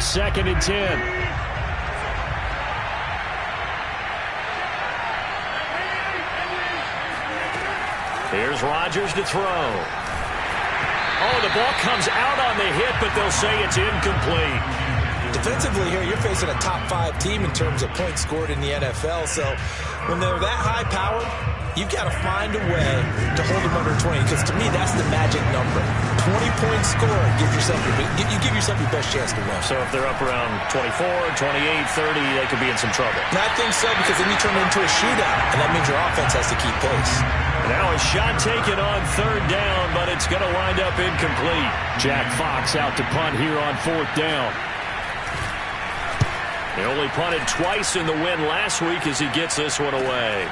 2nd and 10. Here's Rodgers to throw. Oh, the ball comes out on the hit, but they'll say it's incomplete. Defensively here, you're facing a top-5 team in terms of points scored in the NFL. So when they're that high-powered, you've got to find a way to hold them under 20, because to me, that's the magic number. 20 points scored, you give yourself your best chance to win. So if they're up around 24, 28, 30, they could be in some trouble. And I think so, because then you turn it into a shootout, and that means your offense has to keep pace. Now a shot taken on 3rd down, but it's going to wind up incomplete. Jack Fox out to punt here on 4th down. He only punted twice in the win last week as he gets this one away.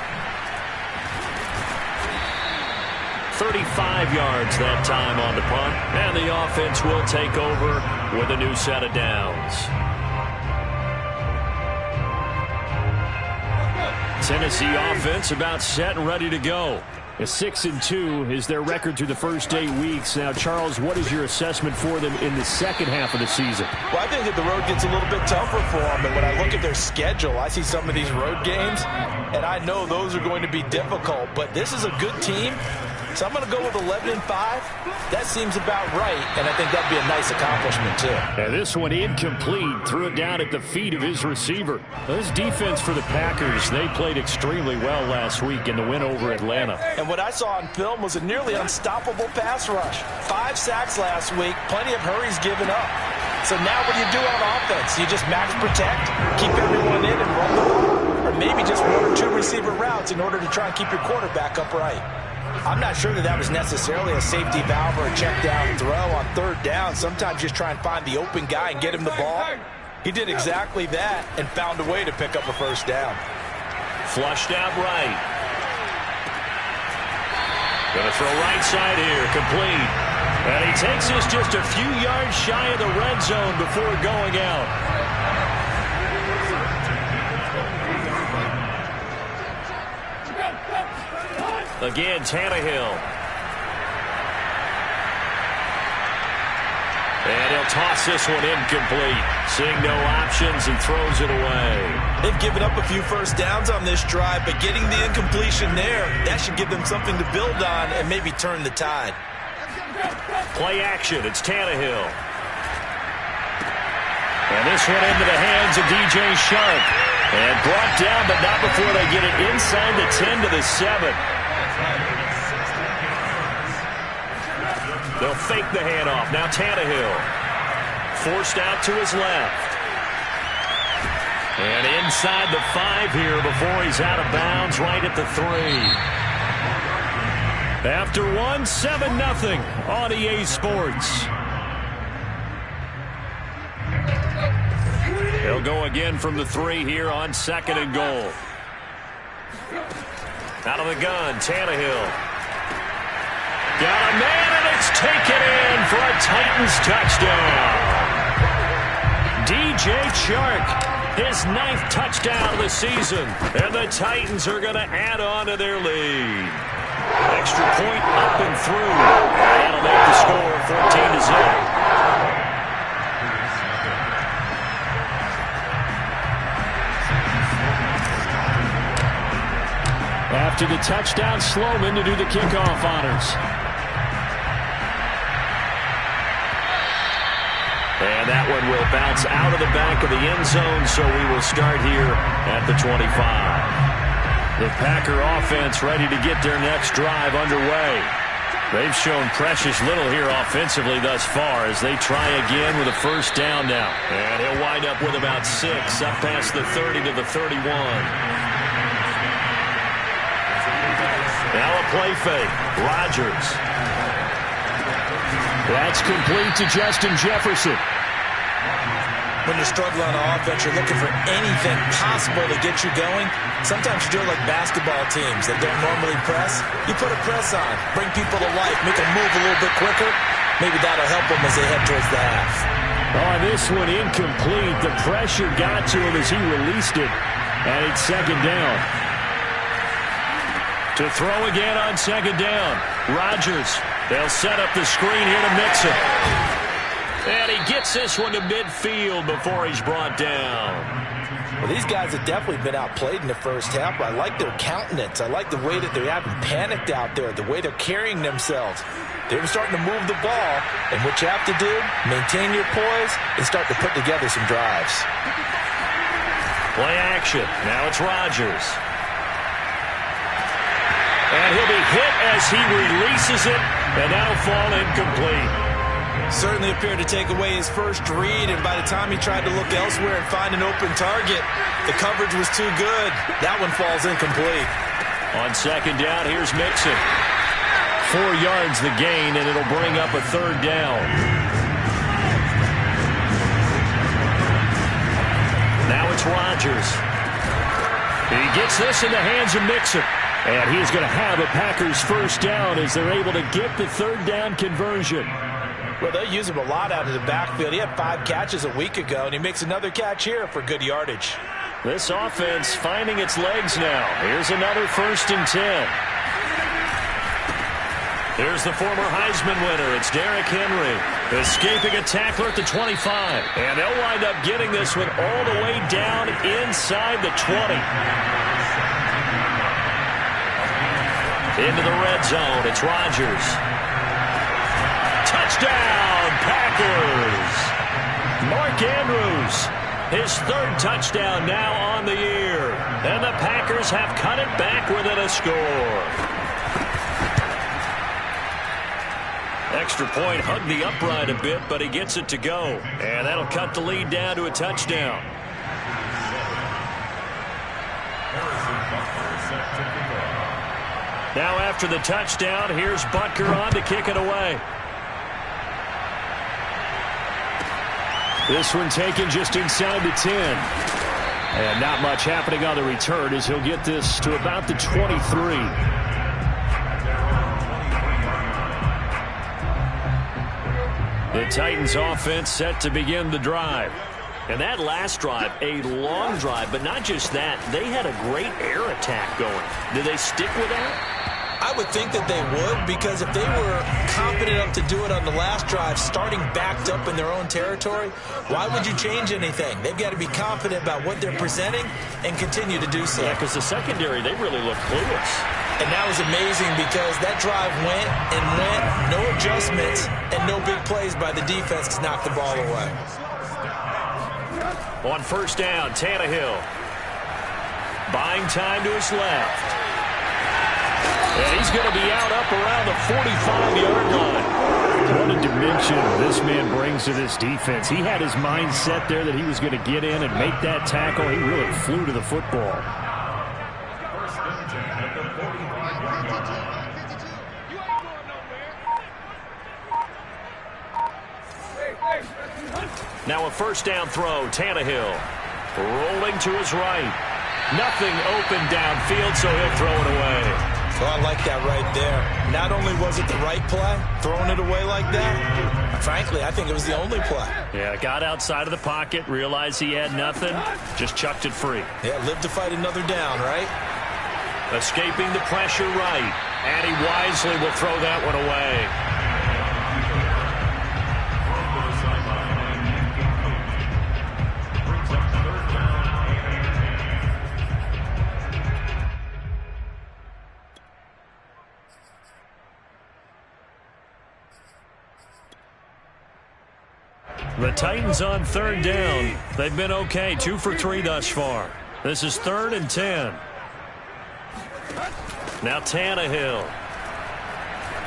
35 yards that time on the punt, and the offense will take over with a new set of downs. Tennessee offense about set and ready to go. A 6-2 is their record through the first 8 weeks. Now, Charles, what is your assessment for them in the second half of the season? Well, I think that the road gets a little bit tougher for them. And when I look at their schedule, I see some of these road games, and I know those are going to be difficult. But this is a good team, so I'm going to go with 11-5. That seems about right, and I think that'd be a nice accomplishment, too. And this one incomplete. Threw it down at the feet of his receiver. This defense for the Packers, they played extremely well last week in the win over Atlanta. And what I saw on film was a nearly unstoppable pass rush. 5 sacks last week, plenty of hurries given up. So now what do you do on offense? You just max protect, keep everyone in and run the ball? Or maybe just 1 or 2 receiver routes in order to try and keep your quarterback upright? I'm not sure that was necessarily a safety valve or a check down throw on 3rd down. Sometimes just try and find the open guy and get him the ball. He did exactly that and found a way to pick up a 1st down. Flushed out right. Going to throw right side here, complete. And he takes this just a few yards shy of the red zone before going out. Again, Tannehill. And he'll toss this one incomplete. Seeing no options, he throws it away. They've given up a few 1st downs on this drive, but getting the incompletion there, that should give them something to build on and maybe turn the tide. Play action. It's Tannehill. And this one into the hands of DJ Shark. And brought down, but not before they get it inside the 10 to the 7. They'll fake the handoff. Now Tannehill. Forced out to his left. And inside the 5 here before he's out of bounds right at the 3. After 1, 7-0 on EA Sports. They'll go again from the 3 here on 2nd and goal. Out of the gun, Tannehill. Got a man, and it's taken in for a Titans touchdown. DJ Chark, his 9th touchdown of the season. And the Titans are going to add on to their lead. Extra point up and through. That'll make the score 14-0. After the touchdown, Sloman to do the kickoff honors. And that one will bounce out of the back of the end zone, so we will start here at the 25. The Packer offense ready to get their next drive underway. They've shown precious little here offensively thus far as they try again with a 1st down now. And he'll wind up with about 6 up past the 30 to the 31. Now a play fake. Rodgers. That's complete to Justin Jefferson. When you're struggling on offense, you're looking for anything possible to get you going. Sometimes you do it like basketball teams that don't normally press. You put a press on, bring people to life, make them move a little bit quicker. Maybe that'll help them as they head towards the half. Oh, this one incomplete. The pressure got to him as he released it. And it's 2nd down. To throw again on 2nd down. Rodgers. They'll set up the screen here to Mixon. And he gets this one to midfield before he's brought down. Well, these guys have definitely been outplayed in the first half. I like their countenance. I like the way that they haven't panicked out there, the way they're carrying themselves. They're starting to move the ball, and what you have to do, maintain your poise and start to put together some drives. Play action. Now it's Rodgers. And he'll be hit as he releases it, and that'll fall incomplete. Certainly appeared to take away his first read, and by the time he tried to look elsewhere and find an open target, the coverage was too good. That one falls incomplete. On second down, here's Mixon. 4 yards the gain, and it'll bring up a third down. Now it's Rodgers. He gets this in the hands of Mixon. And he's going to have a Packers first down as they're able to get the third down conversion. Well, they'll use him a lot out of the backfield. He had 5 catches a week ago, and he makes another catch here for good yardage. This offense finding its legs now. Here's another 1st and 10. Here's the former Heisman winner. It's Derrick Henry escaping a tackler at the 25. And they'll wind up getting this one all the way down inside the 20. Into the red zone. It's Rodgers. Touchdown, Packers. Mark Andrews, his 3rd touchdown now on the year. And the Packers have cut it back within a score. Extra point hugged the upright a bit, but he gets it to go. And that'll cut the lead down to a touchdown. Now after the touchdown, here's Butker on to kick it away. This one taken just inside the 10. And not much happening on the return as he'll get this to about the 23. The Titans offense set to begin the drive. And that last drive, a long drive, but not just that. They had a great air attack going. Did they stick with that? I would think that they would, because if they were confident enough to do it on the last drive, starting backed up in their own territory, why would you change anything? They've got to be confident about what they're presenting and continue to do so. Yeah, because the secondary, they really look clueless. And that was amazing because that drive went and went, no adjustments, and no big plays by the defense to knock the ball away. On 1st down, Tannehill. Buying time to his left. And he's going to be out up around the 45-yard line. What a dimension this man brings to this defense. He had his mind set there that he was going to get in and make that tackle. He really flew to the football. Now a 1st down throw, Tannehill. Rolling to his right. Nothing open downfield, so he'll throw it away. Well, I like that right there. Not only was it the right play, throwing it away like that, frankly, I think it was the only play. Yeah, got outside of the pocket, realized he had nothing, just chucked it free. Yeah, live to fight another down, right? Escaping the pressure right, and he wisely will throw that one away. The Titans on 3rd down. They've been okay, 2 for 3 thus far. This is 3rd and 10. Now Tannehill.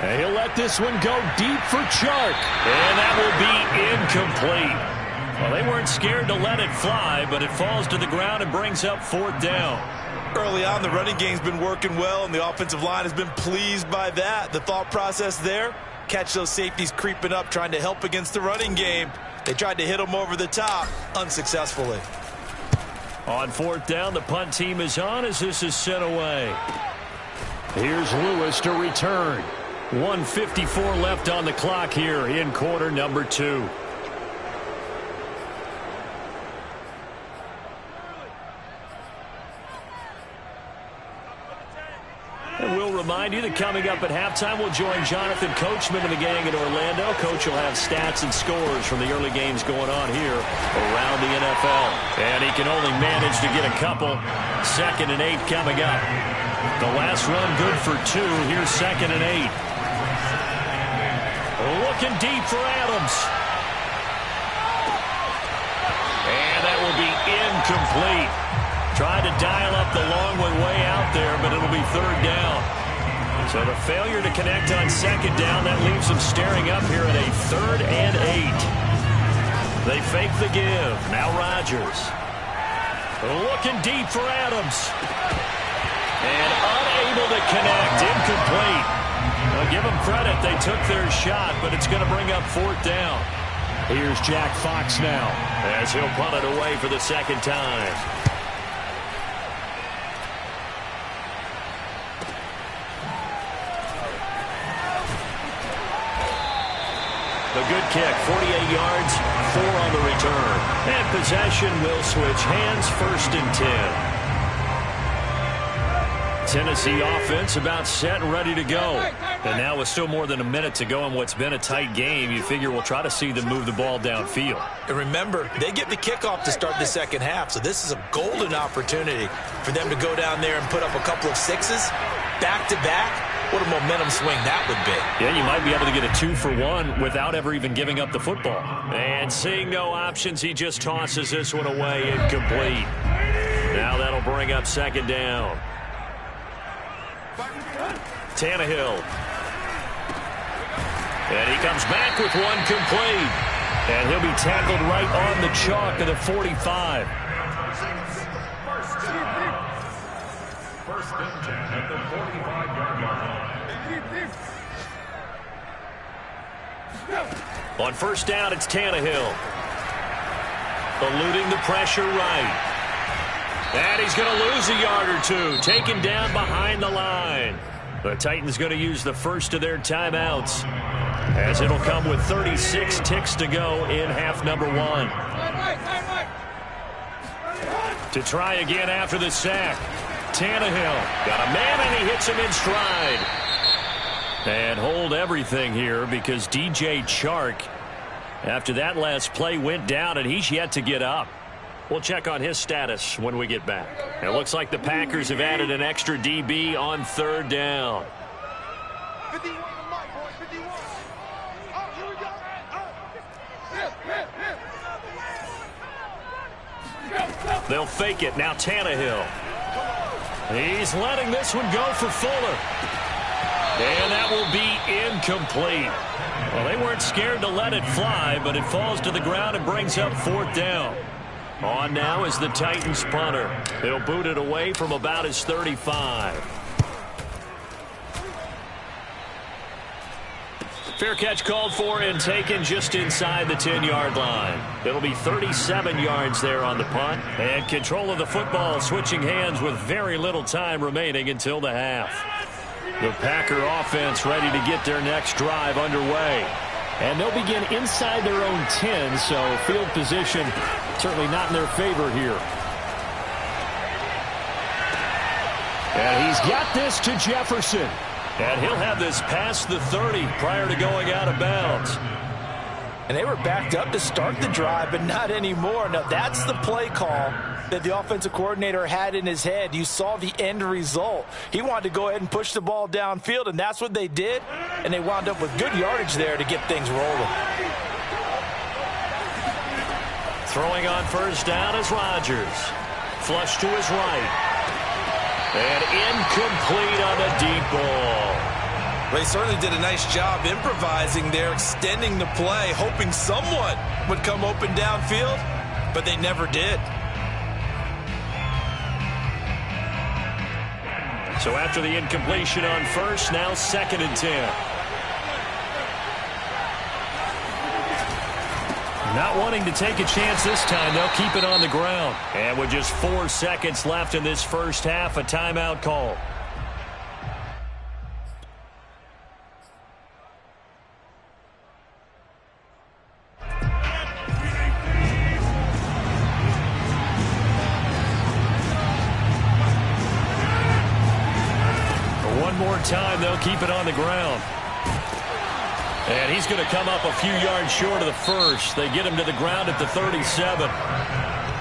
And he'll let this one go deep for Chark. And that will be incomplete. Well, they weren't scared to let it fly, but it falls to the ground and brings up 4th down. Early on, the running game's been working well, and the offensive line has been pleased by that. The thought process there, catch those safeties creeping up, trying to help against the running game. They tried to hit them over the top, unsuccessfully. On 4th down, the punt team is on as this is sent away. Here's Lewis to return. 1:54 left on the clock here in quarter number 2. And we'll remind remind you that coming up at halftime, we'll join Jonathan Coachman and the gang in Orlando. Coach will have stats and scores from the early games going on here around the NFL. And he can only manage to get a couple. 2nd and 8 coming up. The last run good for 2. Here's 2nd and 8. Looking deep for Adams. And that will be incomplete. Tried to dial up the long one way out there, but it'll be 3rd down. So the failure to connect on 2nd down, that leaves them staring up here at a 3rd and 8. They fake the give. Now Rodgers. Looking deep for Adams. And unable to connect. Incomplete. Well, give them credit. They took their shot, but it's going to bring up 4th down. Here's Jack Fox now as he'll punt it away for the 2nd time. The good kick, 48 yards, 4 on the return. And possession will switch hands, 1st and 10. Tennessee offense about set and ready to go. And now with still more than a minute to go in what's been a tight game, you figure we'll try to see them move the ball downfield. And remember, they get the kickoff to start the 2nd half, so this is a golden opportunity for them to go down there and put up a couple of 6s back-to-back. What a momentum swing that would be. Yeah, you might be able to get a 2-for-1 without ever even giving up the football. And seeing no options, he just tosses this one away, incomplete. Now that'll bring up 2nd down. Tannehill. And he comes back with one complete. And he'll be tackled right on the chalk of the 45. First and 10 at the 45-yard line. On 1st down, it's Tannehill. Eluding the pressure right. And he's going to lose a yard or 2. Taken down behind the line. The Titans going to use the first of their timeouts, as it'll come with 36 ticks to go in half number 1. To try again after the sack. Tannehill got a man, and he hits him in stride. And hold everything here because DJ Chark, after that last play, went down, and he's yet to get up. We'll check on his status when we get back. It looks like the Packers have added an extra DB on 3rd down. 51 on my boy, 51. Oh, here we go. They'll fake it. Now Tannehill. He's letting this one go for Fuller. And that will be incomplete. Well, they weren't scared to let it fly, but it falls to the ground and brings up 4th down. On now is the Titans punter. He'll boot it away from about his 35. Fair catch called for and taken just inside the 10-yard line. It'll be 37 yards there on the punt. And control of the football switching hands with very little time remaining until the half. The Packer offense ready to get their next drive underway. And they'll begin inside their own 10, so field position certainly not in their favor here. And he's got this to Jefferson. And he'll have this past the 30 prior to going out of bounds. And they were backed up to start the drive, but not anymore. Now, that's the play call that the offensive coordinator had in his head. You saw the end result. He wanted to go ahead and push the ball downfield, and that's what they did. And they wound up with good yardage there to get things rolling. Throwing on 1st down is Rodgers. Flush to his right. And incomplete on the deep ball. Well, he certainly did a nice job improvising there, extending the play, hoping someone would come open downfield, but they never did. So after the incompletion on 1st, now 2nd and 10. Not wanting to take a chance this time, they'll keep it on the ground. And with just 4 seconds left in this first half, a timeout call. Third time they'll keep it on the ground. And he's going to come up a few yards short of the first. They get him to the ground at the 37.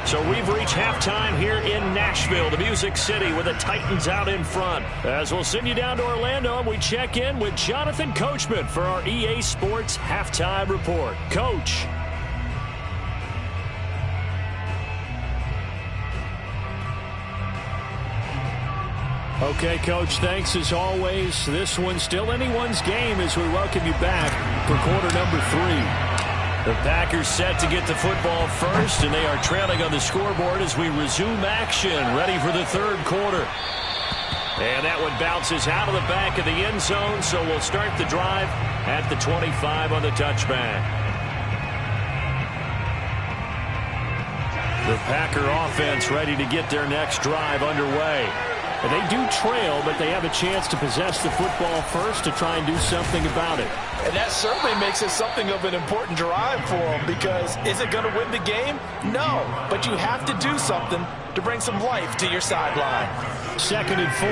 So we've reached halftime here in Nashville, the Music City, with the Titans out in front. As we'll send you down to Orlando, and we check in with Jonathan Coachman for our EA Sports Halftime Report. Coach. Okay, Coach, thanks as always. This one's still anyone's game as we welcome you back for quarter number 3. The Packers set to get the football first, and they are trailing on the scoreboard as we resume action, ready for the third quarter. And that one bounces out of the back of the end zone, so we'll start the drive at the 25 on the touchback. The Packer offense ready to get their next drive underway. And they do trail, but they have a chance to possess the football first to try and do something about it. And that certainly makes it something of an important drive for them, because is it going to win the game? No, but you have to do something to bring some life to your sideline. 2nd and 4.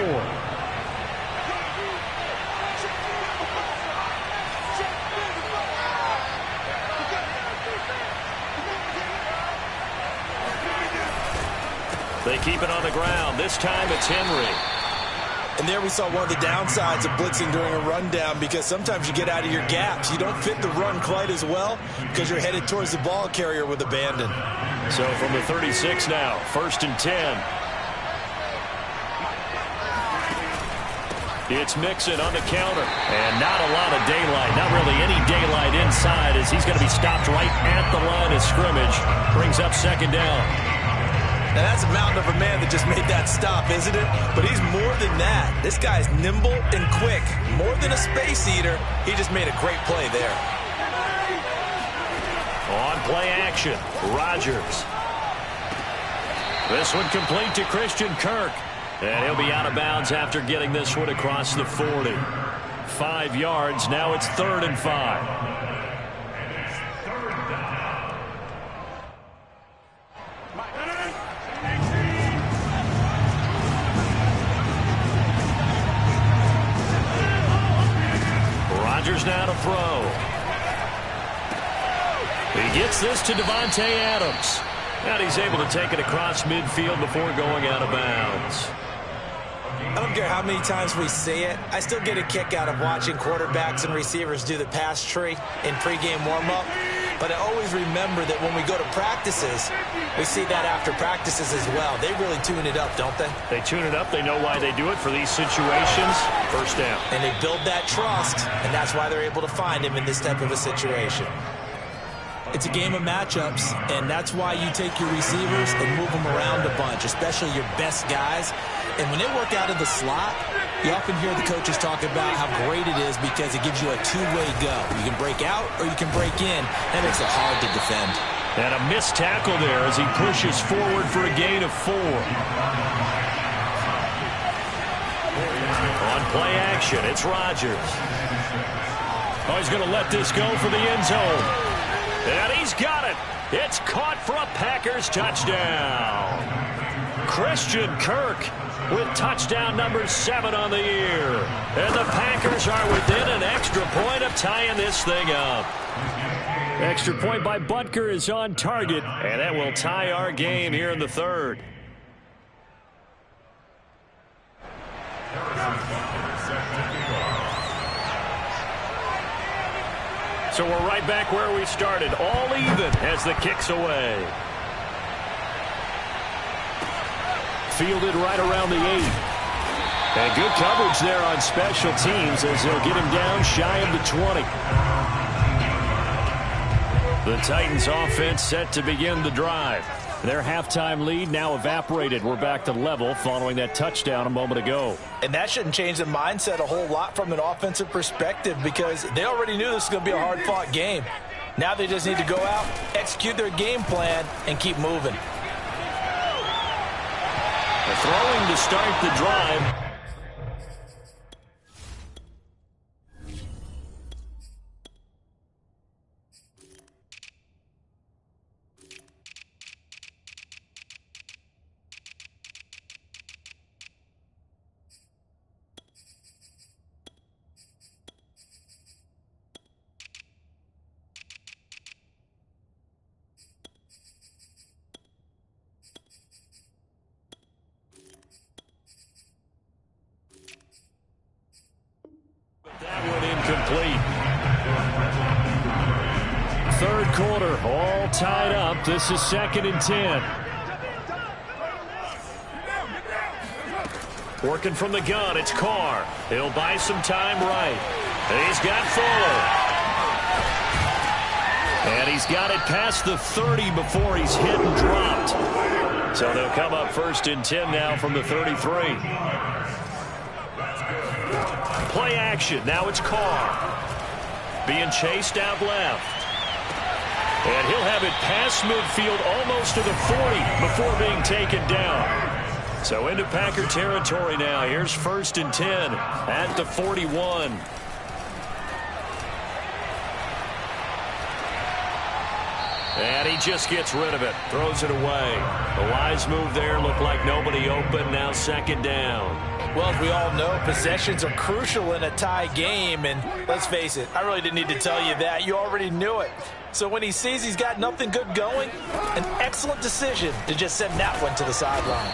They keep it on the ground. This time it's Henry. And there we saw one of the downsides of blitzing during a rundown, because sometimes you get out of your gaps. You don't fit the run quite as well because you're headed towards the ball carrier with abandon. So from the 36 now, 1st and 10. It's Mixon on the counter. And not a lot of daylight. Not really any daylight inside, as he's going to be stopped right at the line of scrimmage. Brings up 2nd down. Now, that's a mountain of a man that just made that stop, isn't it? But he's more than that. This guy's nimble and quick. More than a space eater, he just made a great play there. On play action, Rodgers. This one complete to Christian Kirk. And he'll be out of bounds after getting this one across the 40. 5 yards, now it's 3rd and 5. Now to throw. He gets this to Devontae Adams. And he's able to take it across midfield before going out of bounds. I don't care how many times we see it. I still get a kick out of watching quarterbacks and receivers do the pass tree in pregame warm-up. But I always remember that when we go to practices, we see that after practices as well. They really tune it up, don't they? They tune it up. They know why they do it for these situations. 1st down. And they build that trust, and that's why they're able to find him in this type of a situation. It's a game of matchups, and that's why you take your receivers and move them around a bunch, especially your best guys. And when they work out of the slot, you often hear the coaches talk about how great it is because it gives you a two-way go. You can break out or you can break in. That makes it hard to defend. And a missed tackle there as he pushes forward for a gain of 4. On play action, it's Rodgers. Oh, he's going to let this go for the end zone. And he's got it. It's caught for a Packers touchdown. Christian Kirk with touchdown number 7 on the year. And the Packers are within an extra point of tying this thing up. Extra point by Butker is on target, and that will tie our game here in the 3rd. So we're right back where we started, all even as the kick's away. Fielded right around the 8. And good coverage there on special teams as they'll get him down shy of the 20. The Titans offense set to begin the drive. Their halftime lead now evaporated. We're back to level following that touchdown a moment ago. And that shouldn't change the mindset a whole lot from an offensive perspective, because they already knew this was going to be a hard-fought game. Now they just need to go out, execute their game plan, and keep moving. Throwing to start the drive. complete. Third quarter, all tied up. This is 2nd and 10. Working from the gun, it's Carr. He'll buy some time right. He's got Fuller. And he's got it past the 30 before he's hit and dropped. So they'll come up 1st and 10 now from the 33. Play action. Now it's Carr. Being chased out left. And he'll have it past midfield almost to the 40 before being taken down. So into Packer territory now. Here's 1st and 10 at the 41. And he just gets rid of it. Throws it away. A wise move there. Looked like nobody open. Now 2nd down. Well, as we all know, possessions are crucial in a tie game. And let's face it, I really didn't need to tell you that. You already knew it. So when he sees he's got nothing good going, an excellent decision to just send that one to the sideline.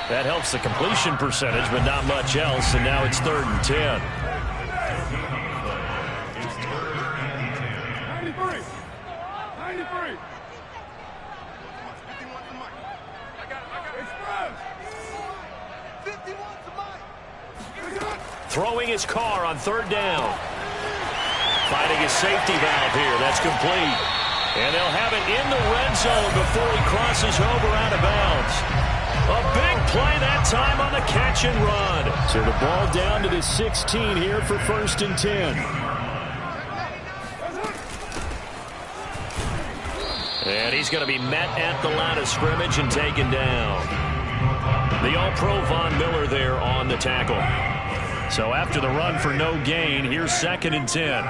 That helps the completion percentage, but not much else. And now it's 3rd and 10. 93. Throwing his Carr on 3rd down. Finding his safety valve here. That's complete. And they'll have it in the red zone before he crosses over out of bounds. A big play that time on the catch and run. So the ball down to the 16 here for 1st and 10. And he's going to be met at the line of scrimmage and taken down. The All-Pro Von Miller there on the tackle. So after the run for no gain, here's 2nd and 10.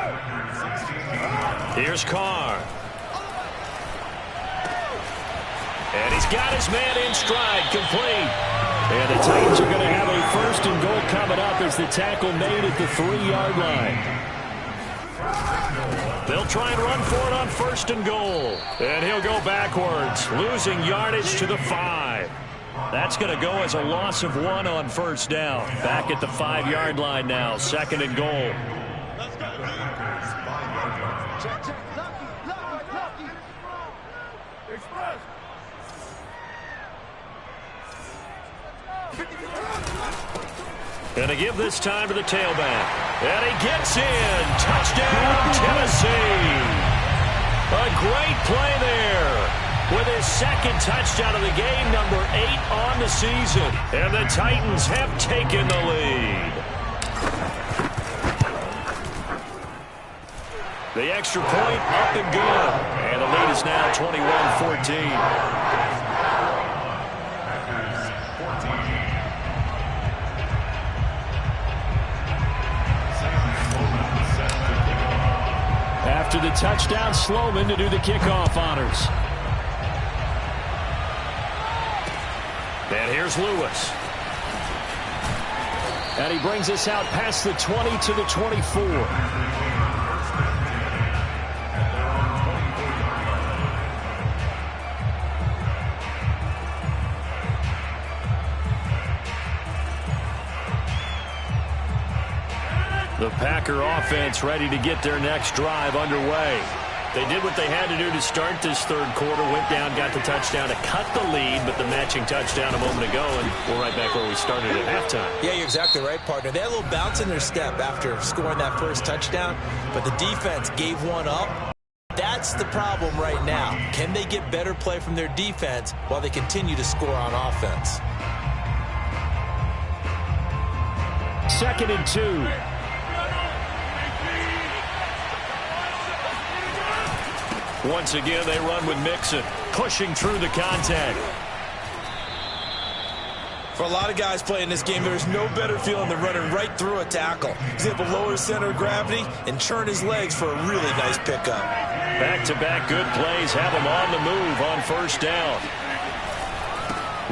Here's Carr. And he's got his man in stride, complete. And the Titans are going to have a 1st and goal coming up as the tackle made at the 3-yard line. They'll try and run for it on 1st and goal. And he'll go backwards, losing yardage to the 5. That's going to go as a loss of 1 on 1st down. Back at the 5-yard line now, 2nd and goal. And to give this time to the tailback. And he gets in. Touchdown, Tennessee. A great play there. With his 2nd touchdown of the game, number 8 on the season. And the Titans have taken the lead. The extra point up and good. And the lead is now 21-14. After the touchdown, Sloman to do the kickoff honors. And here's Lewis. And he brings us out past the 20 to the 24. The Packer offense ready to get their next drive underway. They did what they had to do to start this 3rd quarter. Went down, got the touchdown to cut the lead, but the matching touchdown a moment ago, and we're right back where we started at halftime. Yeah, you're exactly right, partner. They had a little bounce in their step after scoring that 1st touchdown, but the defense gave one up. That's the problem right now. Can they get better play from their defense while they continue to score on offense? 2nd and 2. Once again, they run with Mixon, pushing through the contact. For a lot of guys playing this game, there's no better feeling than running right through a tackle. He's able to lower his center of gravity and churn his legs for a really nice pickup. Back-to-back good plays have him on the move on 1st down.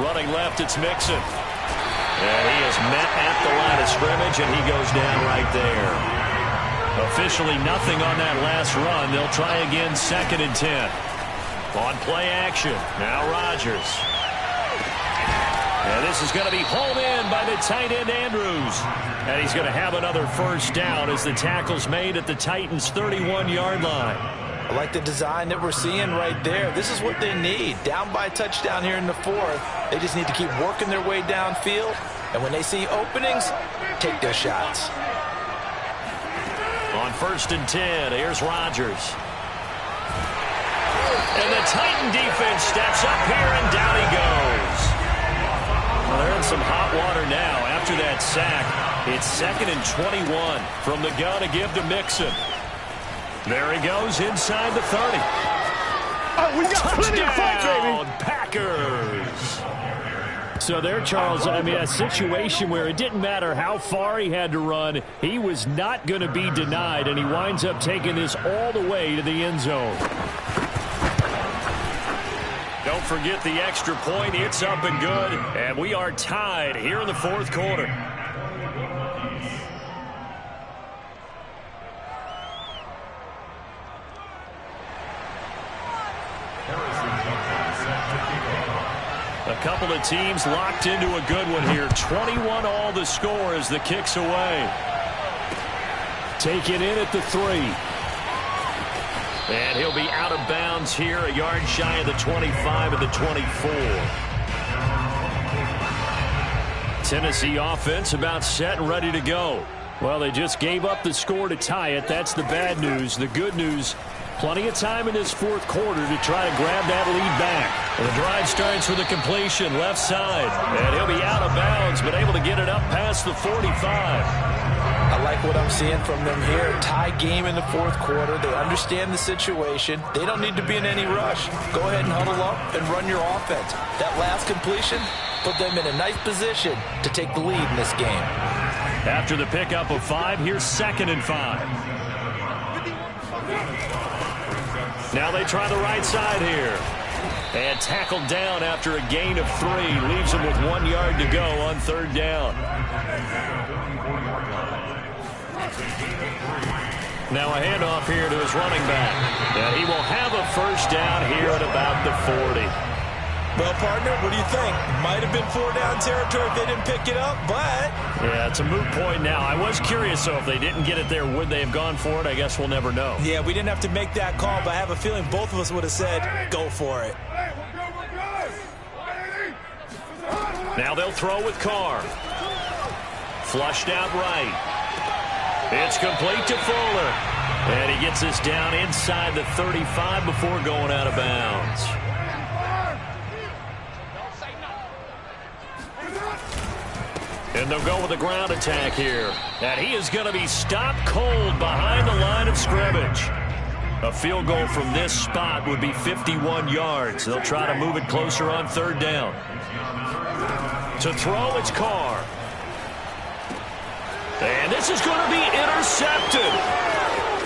Running left, it's Mixon. And he is met at the line of scrimmage, and he goes down right there. Officially nothing on that last run. They'll try again, 2nd and 10. On play action, now Rodgers. And this is going to be hauled in by the tight end, Andrews. And he's going to have another first down as the tackle's made at the Titans' 31-yard line. I like the design that we're seeing right there. This is what they need. Down by a touchdown here in the fourth. They just need to keep working their way downfield. And when they see openings, take their shots. On 1st and 10, here's Rodgers. And the Titan defense steps up here, and down he goes. Well, they're in some hot water now. After that sack, it's 2nd and 21 from the gun to give to Mixon. There he goes inside the 30. Oh, we got plenty of fight, baby. Packers. So there, Charles, I mean, a situation where it didn't matter how far he had to run, he was not going to be denied, and he winds up taking this all the way to the end zone. Don't forget the extra point. It's up and good, and we are tied here in the fourth quarter. A couple of teams locked into a good one here. 21 all the score as the kick's away. Take it in at the 3. And he'll be out of bounds here, a yard shy of the 25 of the 24. Tennessee offense about set and ready to go. Well, they just gave up the score to tie it. That's the bad news. The good news, plenty of time in this fourth quarter to try to grab that lead back. And the drive starts with a completion left side. And he'll be out of bounds, but able to get it up past the 45. I like what I'm seeing from them here. Tie game in the fourth quarter. They understand the situation. They don't need to be in any rush. Go ahead and huddle up and run your offense. That last completion put them in a nice position to take the lead in this game. After the pickup of 5, here's 2nd and 5. Now they try the right side here. And tackled down after a gain of 3. Leaves him with 1 yard to go on 3rd down. Now a handoff here to his running back. And he will have a first down here at about the 40. Well, partner, what do you think? Might have been 4-down territory if they didn't pick it up, but... Yeah, it's a moot point now. I was curious, so if they didn't get it there, would they have gone for it? I guess we'll never know. Yeah, we didn't have to make that call, but I have a feeling both of us would have said, go for it. Now they'll throw with Carr. Flushed out right. It's complete to Fuller. And he gets this down inside the 35 before going out of bounds. And they'll go with a ground attack here. And he is going to be stopped cold behind the line of scrimmage. A field goal from this spot would be 51 yards. They'll try to move it closer on 3rd down. To throw, it's Carr. And this is going to be intercepted.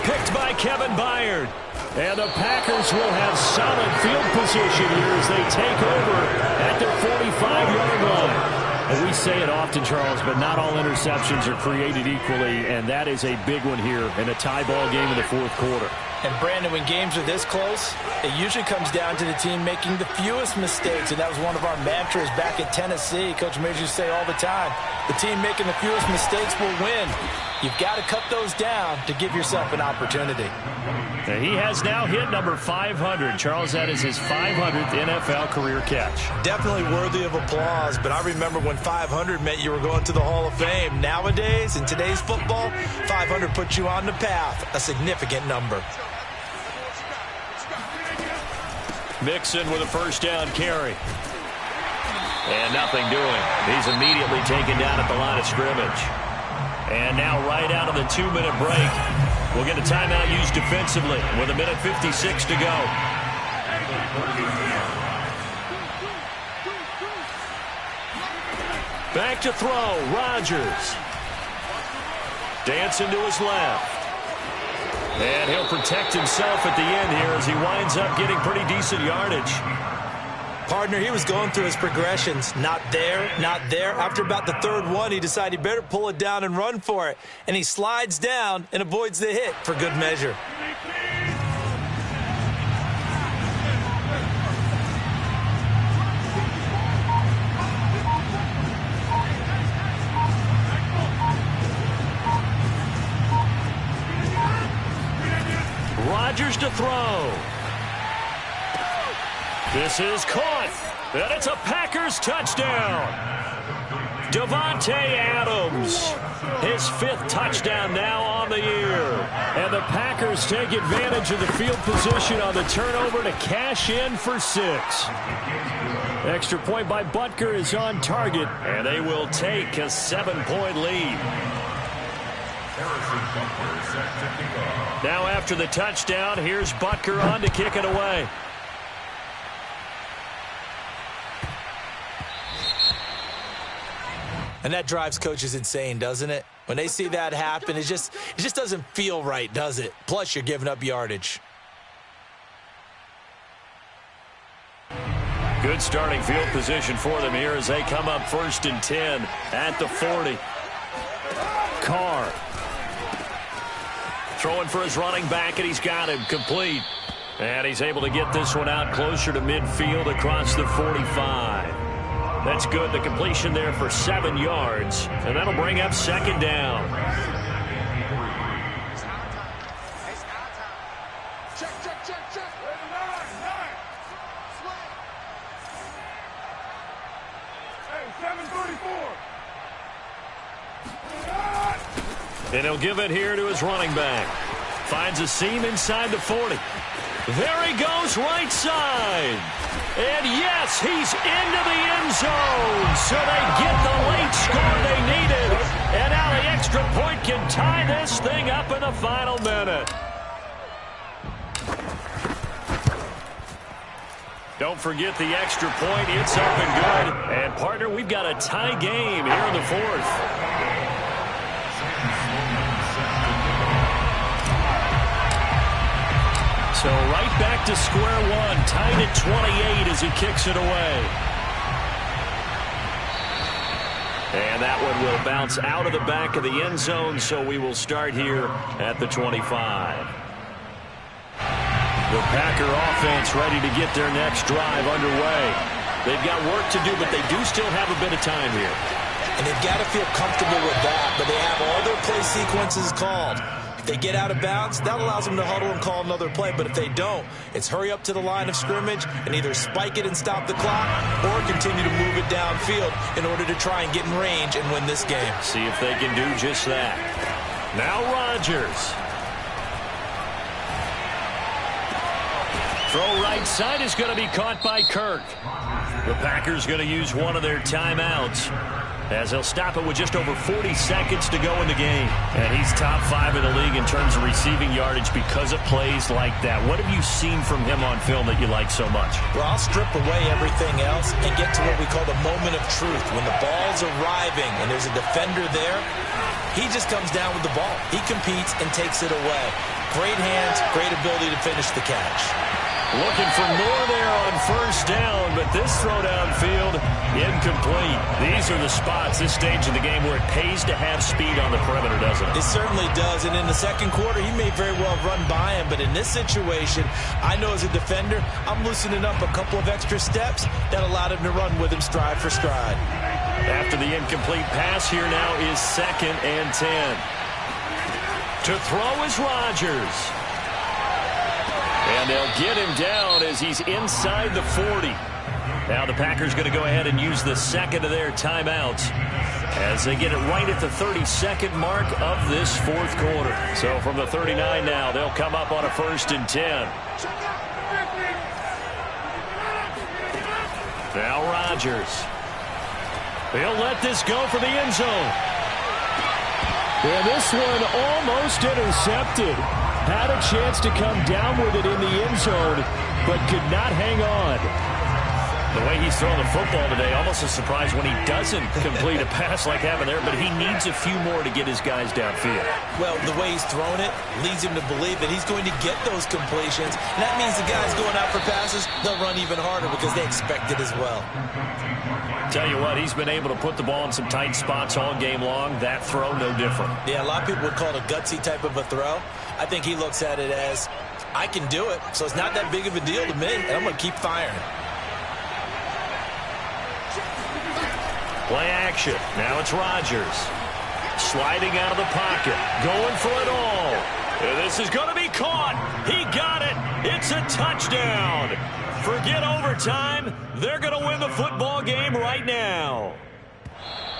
Picked by Kevin Byard. And the Packers will have solid field position here as they take over at their 45-yard line. And we say it often, Charles, but not all interceptions are created equally, and that is a big one here in a tie ball game in the fourth quarter. And, Brandon, when games are this close, it usually comes down to the team making the fewest mistakes, and that was one of our mantras back at Tennessee. Coach Major used to say all the time, the team making the fewest mistakes will win. You've got to cut those down to give yourself an opportunity. And he has now hit number 500. Charles, that is his 500th NFL career catch. Definitely worthy of applause, but I remember when 500 meant you were going to the Hall of Fame. Nowadays, in today's football, 500 puts you on the path, a significant number. Mixon with a first down carry. And nothing doing. He's immediately taken down at the line of scrimmage. And now right out of the 2-minute break, we'll get a timeout used defensively with 1:56 to go. Back to throw, Rodgers. Dancing to his left. And he'll protect himself at the end here as he winds up getting pretty decent yardage. Partner, he was going through his progressions. Not there, not there. After about the 3rd one, he decided he better pull it down and run for it. And he slides down and avoids the hit for good measure. Rodgers to throw. This is caught, and it's a Packers touchdown. Davante Adams, his 5th touchdown now on the year. And the Packers take advantage of the field position on the turnover to cash in for 6. Extra point by Butker is on target, and they will take a 7-point lead. Now after the touchdown, here's Butker on to kick it away. And that drives coaches insane, doesn't it? When they see that happen, it just doesn't feel right, does it? Plus, you're giving up yardage. Good starting field position for them here as they come up 1st and 10 at the 40. Carr throwing for his running back, and he's got him complete. And he's able to get this one out closer to midfield across the 45. That's good. The completion there for 7 yards. And that'll bring up 2nd down. Check. Hey, 734. And he'll give it here to his running back. Finds a seam inside the 40. There he goes, right side. And yes, he's into the end zone. So they get the late score they needed. And now the extra point can tie this thing up in the final minute. Don't forget the extra point. It's up and good. And, partner, we've got a tie game here in the 4th. So right back to square one, tied at 28 as he kicks it away. And that one will bounce out of the back of the end zone, so we will start here at the 25. The Packer offense ready to get their next drive underway. They've got work to do, but they do still have a bit of time here. And they've got to feel comfortable with that, but they have all their play sequences called. If they get out of bounds, that allows them to huddle and call another play. But if they don't, it's hurry up to the line of scrimmage and either spike it and stop the clock or continue to move it downfield in order to try and get in range and win this game. See if they can do just that. Now Rodgers. Throw right side is going to be caught by Kirk. The Packers going to use one of their timeouts, as they'll stop it with just over 40 seconds to go in the game. And he's top 5 in the league in terms of receiving yardage because of plays like that. What have you seen from him on film that you like so much? Well, I'll strip away everything else and get to what we call the moment of truth. When the ball's arriving and there's a defender there, he just comes down with the ball. He competes and takes it away. Great hands, great ability to finish the catch. Looking for more there on 1st down, but this throw downfield, incomplete. These are the spots, this stage of the game, where it pays to have speed on the perimeter, doesn't it? It certainly does, and in the second quarter, he may very well run by him, but in this situation, I know as a defender, I'm loosening up a couple of extra steps that allowed him to run with him stride for stride. After the incomplete pass, here now is 2nd and 10. To throw is Rodgers. And they'll get him down as he's inside the 40. Now the Packers going to go ahead and use the second of their timeouts as they get it right at the 32nd mark of this 4th quarter. So from the 39 now, they'll come up on a 1st and 10. Now Rodgers. He'll let this go for the end zone. And this one almost intercepted. Had a chance to come down with it in the end zone, but could not hang on. The way he's throwing the football today, almost a surprise when he doesn't complete a pass like happened there, but he needs a few more to get his guys downfield. Well, the way he's thrown it leads him to believe that he's going to get those completions. And that means the guys going out for passes, they'll run even harder because they expect it as well. Tell you what, he's been able to put the ball in some tight spots all game long. That throw, no different. Yeah, a lot of people would call it a gutsy type of a throw. I think he looks at it as, I can do it, so it's not that big of a deal to me, and I'm going to keep firing. Play action. Now it's Rodgers. Sliding out of the pocket. Going for it all. And this is going to be caught. He touchdown. Forget overtime. They're going to win the football game right now.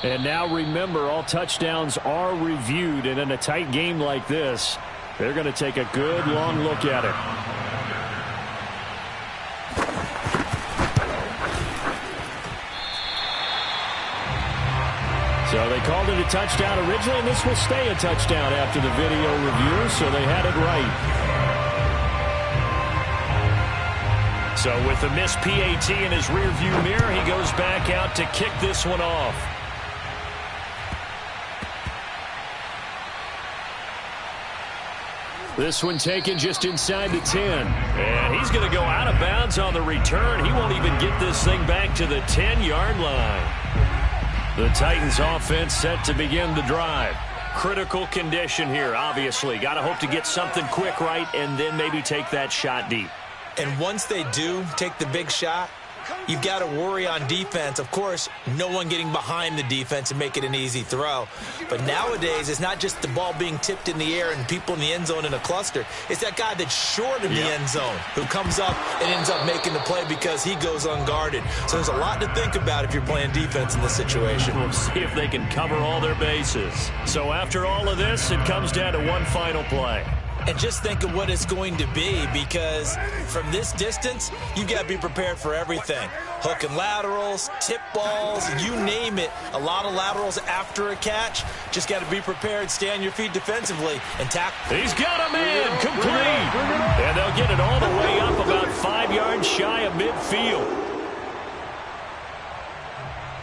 And now remember, all touchdowns are reviewed, and in a tight game like this, they're going to take a good long look at it. So they called it a touchdown originally, and this will stay a touchdown after the video review, so they had it right. So with the missed PAT in his rearview mirror, he goes back out to kick this one off. This one taken just inside the 10. And he's going to go out of bounds on the return. He won't even get this thing back to the 10-yard line. The Titans offense set to begin the drive. Critical condition here, obviously. Got to hope to get something quick right and then maybe take that shot deep. And once they do take the big shot, you've got to worry on defense. Of course, no one getting behind the defense and make it an easy throw. But nowadays, it's not just the ball being tipped in the air and people in the end zone in a cluster. It's that guy that's short of the end zone who comes up and ends up making the play because he goes unguarded. So there's a lot to think about if you're playing defense in this situation. We'll see if they can cover all their bases. So after all of this, it comes down to one final play. And just think of what it's going to be, because from this distance, you've got to be prepared for everything. Hook and laterals, tip balls, you name it. A lot of laterals after a catch. Just got to be prepared, stay on your feet defensively, and tackle. He's got a man, complete. And they'll get it all the way up about 5 yards shy of midfield.